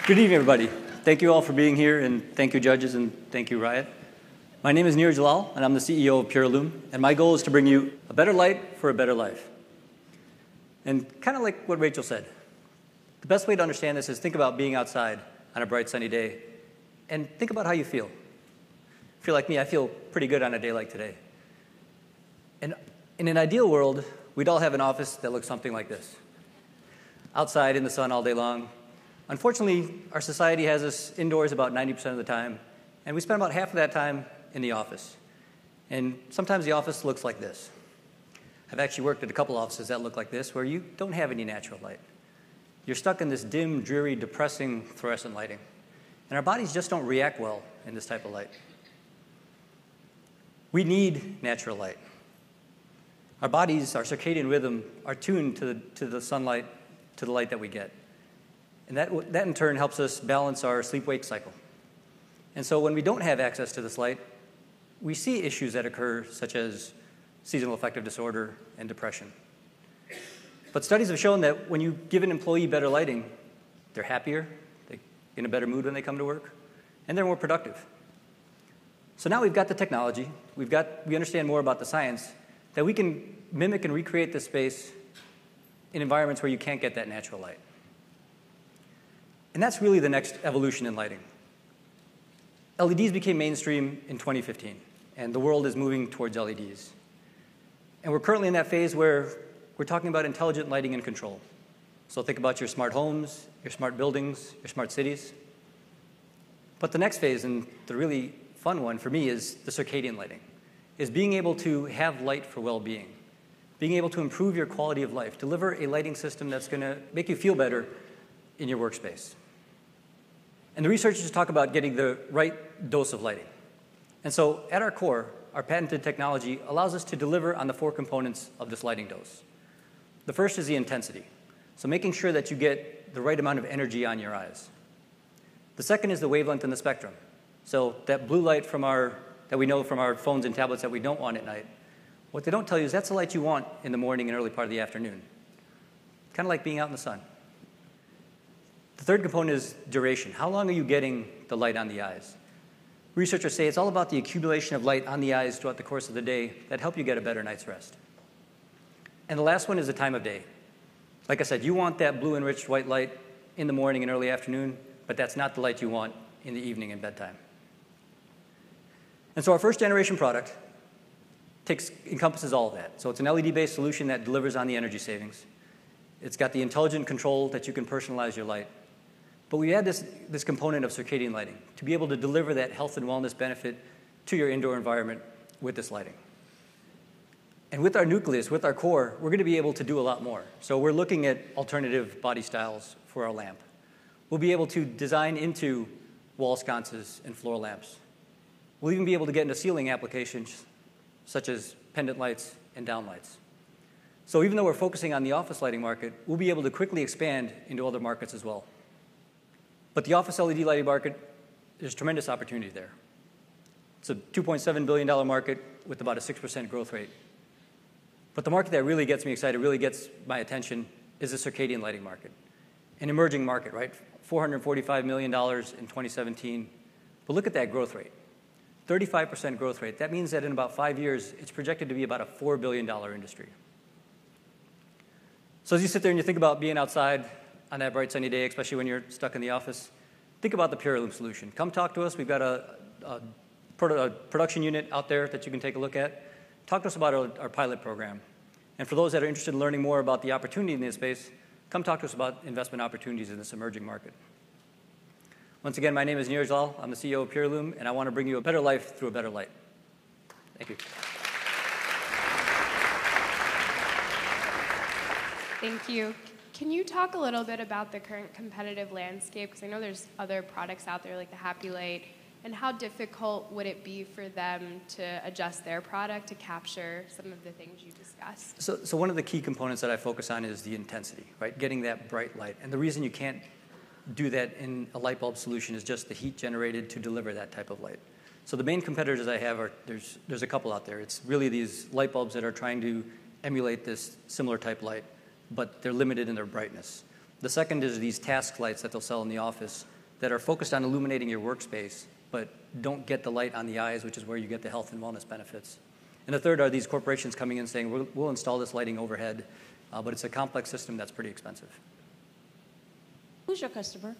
Good evening, everybody. Thank you all for being here, and thank you, judges, and thank you, RIoT. My name is Neeraj Lal, and I'm the CEO of Purillume, and my goal is to bring you a better light for a better life. And kind of like what Rachel said, the best way to understand this is think about being outside on a bright, sunny day, and think about how you feel. If you're like me, I feel pretty good on a day like today. And in an ideal world, we'd all have an office that looks something like this. Outside in the sun all day long. Unfortunately, our society has us indoors about 90% of the time, and we spend about half of that time in the office. And sometimes the office looks like this. I've actually worked at a couple offices that look like this, where you don't have any natural light. You're stuck in this dim, dreary, depressing fluorescent lighting. And our bodies just don't react well in this type of light. We need natural light. Our bodies, our circadian rhythm, are tuned to the sunlight, to the light that we get. And that in turn helps us balance our sleep-wake cycle. And so when we don't have access to this light, we see issues that occur, such as seasonal affective disorder and depression. But studies have shown that when you give an employee better lighting, they're happier, they're in a better mood when they come to work, and they're more productive. So now we've got the technology, we understand more about the science, that we can mimic and recreate this space in environments where you can't get that natural light. And that's really the next evolution in lighting. LEDs became mainstream in 2015, and the world is moving towards LEDs. And we're currently in that phase where we're talking about intelligent lighting and control. So think about your smart homes, your smart buildings, your smart cities. But the next phase, and the really fun one for me, is the circadian lighting, is being able to have light for well-being, being able to improve your quality of life, deliver a lighting system that's going to make you feel better in your workspace. And the researchers talk about getting the right dose of lighting. And so at our core, our patented technology allows us to deliver on the 4 components of this lighting dose. The first is the intensity, so making sure that you get the right amount of energy on your eyes. The second is the wavelength and the spectrum. So that blue light that we know from our phones and tablets that we don't want at night, what they don't tell you is that's the light you want in the morning and early part of the afternoon. Kind of like being out in the sun. The third component is duration. How long are you getting the light on the eyes? Researchers say it's all about the accumulation of light on the eyes throughout the course of the day that help you get a better night's rest. And the last one is the time of day. Like I said, you want that blue enriched white light in the morning and early afternoon, but that's not the light you want in the evening and bedtime. And so our first generation product encompasses all of that. So it's an LED-based solution that delivers on the energy savings. It's got the intelligent control that you can personalize your light. But we add this component of circadian lighting to be able to deliver that health and wellness benefit to your indoor environment with this lighting. And with our nucleus, with our core, we're going to be able to do a lot more. So we're looking at alternative body styles for our lamp. We'll be able to design into wall sconces and floor lamps. We'll even be able to get into ceiling applications such as pendant lights and downlights. So even though we're focusing on the office lighting market, we'll be able to quickly expand into other markets as well. But the office LED lighting market, there's tremendous opportunity there. It's a $2.7 billion market with about a 6% growth rate. But the market that really gets me excited, really gets my attention, is the circadian lighting market. An emerging market, right? $445 million in 2017. But look at that growth rate. 35% growth rate. That means that in about 5 years, it's projected to be about a $4 billion industry. So as you sit there and you think about being outside on that bright sunny day, especially when you're stuck in the office, think about the Purillume solution. Come talk to us. We've got a production unit out there that you can take a look at. Talk to us about our pilot program. And for those that are interested in learning more about the opportunity in this space, come talk to us about investment opportunities in this emerging market. Once again, my name is Neeraj Lal. I'm the CEO of Purillume, and I want to bring you a better life through a better light. Thank you. Thank you. Can you talk a little bit about the current competitive landscape? Because I know there's other products out there like the Happy Light, and how difficult would it be for them to adjust their product to capture some of the things you discussed? So one of the key components that I focus on is the intensity, right? Getting that bright light. And the reason you can't do that in a light bulb solution is just the heat generated to deliver that type of light. So the main competitors I have there's a couple out there. It's really these light bulbs that are trying to emulate this similar type light, but they're limited in their brightness. The second is these task lights that they'll sell in the office, that are focused on illuminating your workspace, but don't get the light on the eyes, which is where you get the health and wellness benefits. And the third are these corporations coming in saying, we'll install this lighting overhead, but it's a complex system that's pretty expensive. Who's your customer?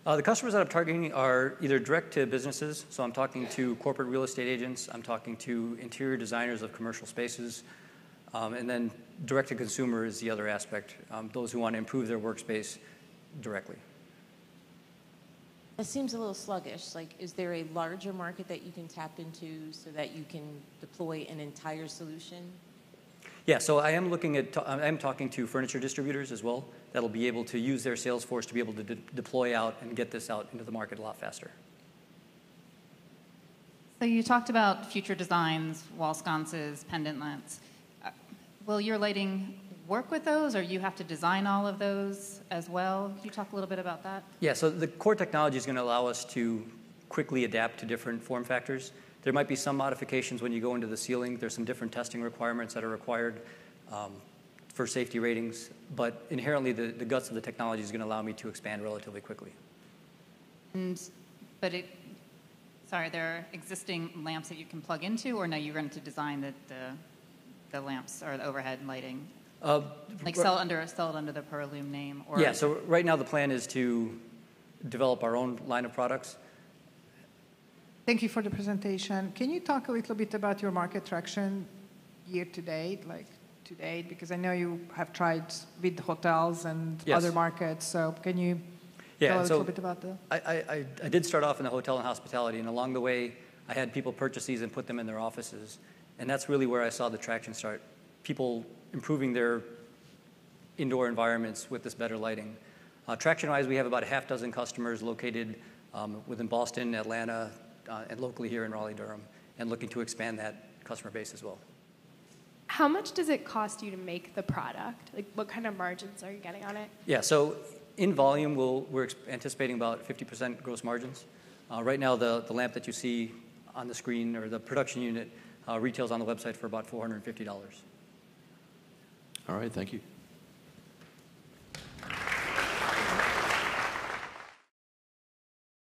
The customers that I'm targeting are either direct to businesses, so I'm talking to corporate real estate agents, I'm talking to interior designers of commercial spaces, and then direct to consumer is the other aspect, those who want to improve their workspace directly. That seems a little sluggish. Like, is there a larger market that you can tap into so that you can deploy an entire solution? Yeah, so I am talking to furniture distributors as well that'll be able to use their sales force to be able to deploy out and get this out into the market a lot faster. So you talked about future designs, wall sconces, pendant lamps. Will your lighting work with those, or you have to design all of those as well? Can you talk a little bit about that? Yeah, so the core technology is going to allow us to quickly adapt to different form factors. There might be some modifications when you go into the ceiling. There's some different testing requirements that are required for safety ratings, but inherently the guts of the technology is going to allow me to expand relatively quickly. Sorry, there are existing lamps that you can plug into, or no, you're going to design the lamps or the overhead lighting? Sell it under the Purillume name? Or yeah, so right now the plan is to develop our own line of products. Thank you for the presentation. Can you talk a little bit about your market traction year to date, because I know you have tried with hotels and yes. other markets, so can you tell a little bit about that? I did start off in the hotel and hospitality, and along the way I had people purchase these and put them in their offices, and that's really where I saw the traction start. People improving their indoor environments with this better lighting. Traction-wise, we have about a half dozen customers located within Boston, Atlanta, and locally here in Raleigh-Durham, and looking to expand that customer base as well. How much does it cost you to make the product? Like, what kind of margins are you getting on it? Yeah, so in volume, we're anticipating about 50% gross margins. Right now, the lamp that you see on the screen, or the production unit, retails on the website for about $450. All right, thank you.